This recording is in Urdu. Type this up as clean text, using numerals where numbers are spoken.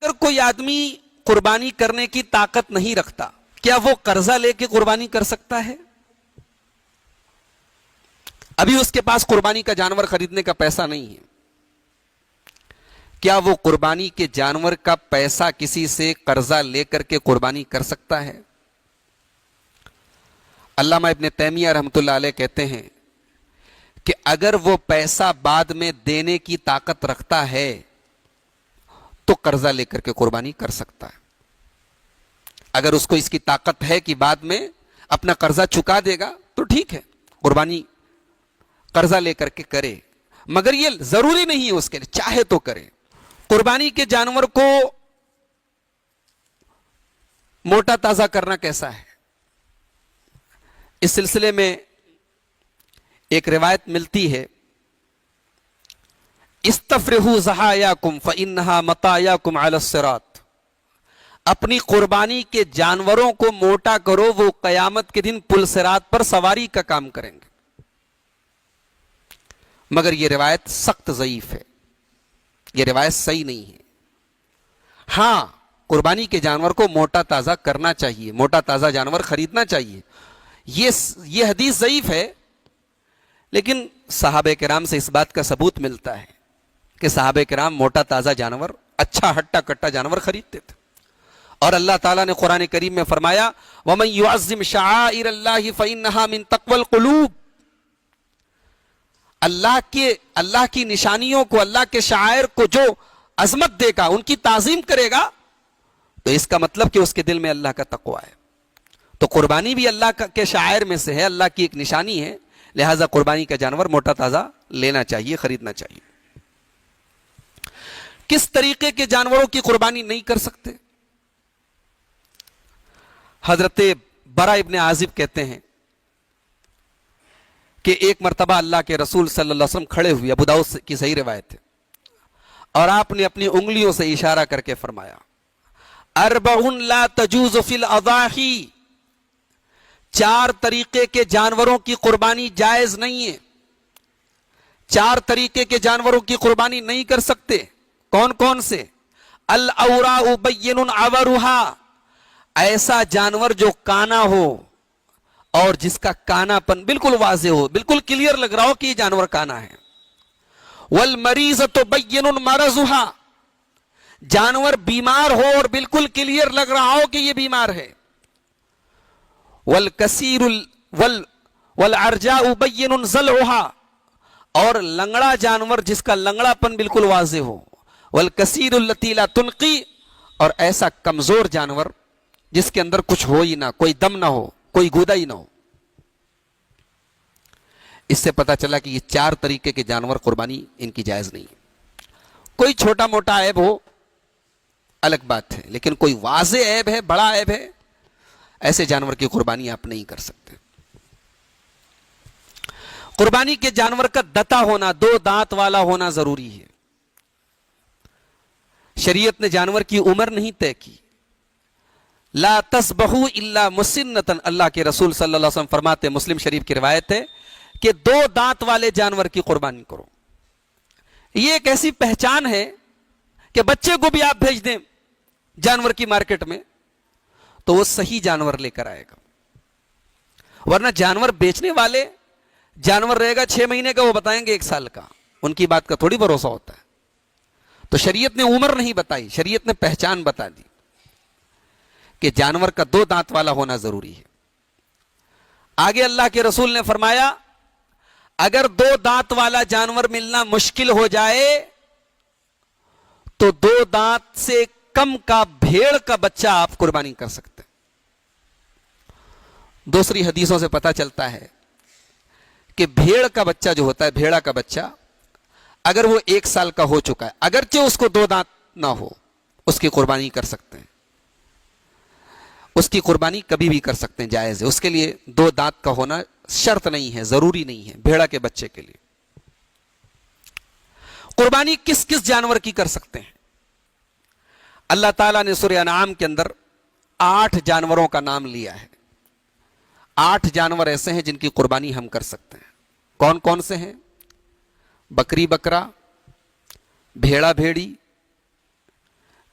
اگر کوئی آدمی قربانی کرنے کی طاقت نہیں رکھتا, کیا وہ قرضہ لے کے قربانی کر سکتا ہے؟ ابھی اس کے پاس قربانی کا جانور خریدنے کا پیسہ نہیں ہے, کیا وہ قربانی کے جانور کا پیسہ کسی سے قرضہ لے کر کے قربانی کر سکتا ہے؟ علامہ ابن تیمیہ رحمۃ اللہ علیہ کہتے ہیں کہ اگر وہ پیسہ بعد میں دینے کی طاقت رکھتا ہے تو قرضہ لے کر کے قربانی کر سکتا ہے. اگر اس کو اس کی طاقت ہے کہ بعد میں اپنا قرضہ چکا دے گا تو ٹھیک ہے, قربانی قرضہ لے کر کے کرے, مگر یہ ضروری نہیں ہے اس کے لیے, چاہے تو کرے. قربانی کے جانور کو موٹا تازہ کرنا کیسا ہے؟ اس سلسلے میں ایک روایت ملتی ہے, استفرحوا ضحایاکم فانھا مطایاکم علی الصراط, اپنی قربانی کے جانوروں کو موٹا کرو, وہ قیامت کے دن پل صراط پر سواری کا کام کریں گے. مگر یہ روایت سخت ضعیف ہے, یہ روایت صحیح نہیں ہے. ہاں, قربانی کے جانور کو موٹا تازہ کرنا چاہیے, موٹا تازہ جانور خریدنا چاہیے, یہ حدیث ضعیف ہے, لیکن صحابہ کرام سے اس بات کا ثبوت ملتا ہے کہ صحابہ کرام موٹا تازہ جانور, اچھا ہٹا کٹا جانور خریدتے تھے. اور اللہ تعالیٰ نے قرآن کریم میں فرمایا وَمَن يُعَظِّمْ شَعَائِرَ اللَّهِ فَإِنَّهَا مِن تَقْوَى الْقُلُوبِ, اللہ کی نشانیوں کو, اللہ کے شعائر کو جو عظمت دے گا, ان کی تعظیم کرے گا, تو اس کا مطلب کہ اس کے دل میں اللہ کا تقوی ہے. تو قربانی بھی اللہ کے شعائر میں سے ہے, اللہ کی ایک نشانی ہے, لہذا قربانی کا جانور موٹا تازہ لینا چاہیے, خریدنا چاہیے. کس طریقے کے جانوروں کی قربانی نہیں کر سکتے؟ حضرت برا ابن عازب کہتے ہیں کہ ایک مرتبہ اللہ کے رسول صلی اللہ علیہ وسلم کھڑے ہوئے, ابو داؤد کی صحیح روایت ہے, اور آپ نے اپنی انگلیوں سے اشارہ کر کے فرمایا اربع لا تجوز فی الاضاحی, 4 طریقے کے جانوروں کی قربانی جائز نہیں ہے, 4 طریقے کے جانوروں کی قربانی نہیں کر سکتے. کون کون سے؟ الاوراء بین عورھا, ایسا جانور جو کانا ہو اور جس کا کانا پن بالکل واضح ہو, بالکل کلیئر لگ رہا ہو کہ یہ جانور کانا ہے. والمریضۃ بین مرضھا, جانور بیمار ہو اور بالکل کلیئر لگ رہا ہو کہ یہ بیمار ہے. والکثیر والعرجاء بین ضلعھا, اور لنگڑا جانور جس کا لنگڑا پن بالکل واضح ہو. والکثیر التی لا تنقی, اور ایسا کمزور جانور جس کے اندر کچھ ہو ہی نہ, کوئی دم نہ ہو, کوئی گودا ہی نہ ہو. اس سے پتا چلا کہ یہ 4 طریقے کے جانور قربانی ان کی جائز نہیں ہے. کوئی چھوٹا موٹا عیب ہو الگ بات ہے, لیکن کوئی واضح عیب ہے, بڑا عیب ہے, ایسے جانور کی قربانی آپ نہیں کر سکتے. قربانی کے جانور کا دتا ہونا, 2 دانت والا ہونا ضروری ہے. شریعت نے جانور کی عمر نہیں طے کی. لا تذبحوا الا مسنۃ, اللہ کے رسول صلی اللہ علیہ وسلم فرماتے, مسلم شریف کی روایت ہے کہ 2 دانت والے جانور کی قربانی کرو. یہ ایک ایسی پہچان ہے کہ بچے کو بھی آپ بھیج دیں جانور کی مارکیٹ میں تو وہ صحیح جانور لے کر آئے گا. ورنہ جانور بیچنے والے, جانور رہے گا 6 مہینے کا, وہ بتائیں گے 1 سال کا, ان کی بات کا تھوڑی بھروسہ ہوتا ہے. تو شریعت نے عمر نہیں بتائی, شریعت نے پہچان بتا دی کہ جانور کا 2 دانت والا ہونا ضروری ہے. آگے اللہ کے رسول نے فرمایا اگر 2 دانت والا جانور ملنا مشکل ہو جائے تو 2 دانت سے کم کا بھیڑ کا بچہ آپ قربانی کر سکتے ہیں. دوسری حدیثوں سے پتا چلتا ہے کہ بھیڑ کا بچہ جو ہوتا ہے, بھیڑا کا بچہ, اگر وہ 1 سال کا ہو چکا ہے, اگرچہ اس کو 2 دانت نہ ہو, اس کی قربانی کر سکتے ہیں. اس کی قربانی کبھی بھی کر سکتے ہیں, جائز ہے. اس کے لیے 2 دانت کا ہونا شرط نہیں ہے, ضروری نہیں ہے بھیڑا کے بچے کے لیے. قربانی کس کس جانور کی کر سکتے ہیں؟ اللہ تعالیٰ نے سورہ انعام کے اندر 8 جانوروں کا نام لیا ہے. 8 جانور ایسے ہیں جن کی قربانی ہم کر سکتے ہیں. کون کون سے ہیں؟ بکری بکرا, بھیڑا بھیڑی,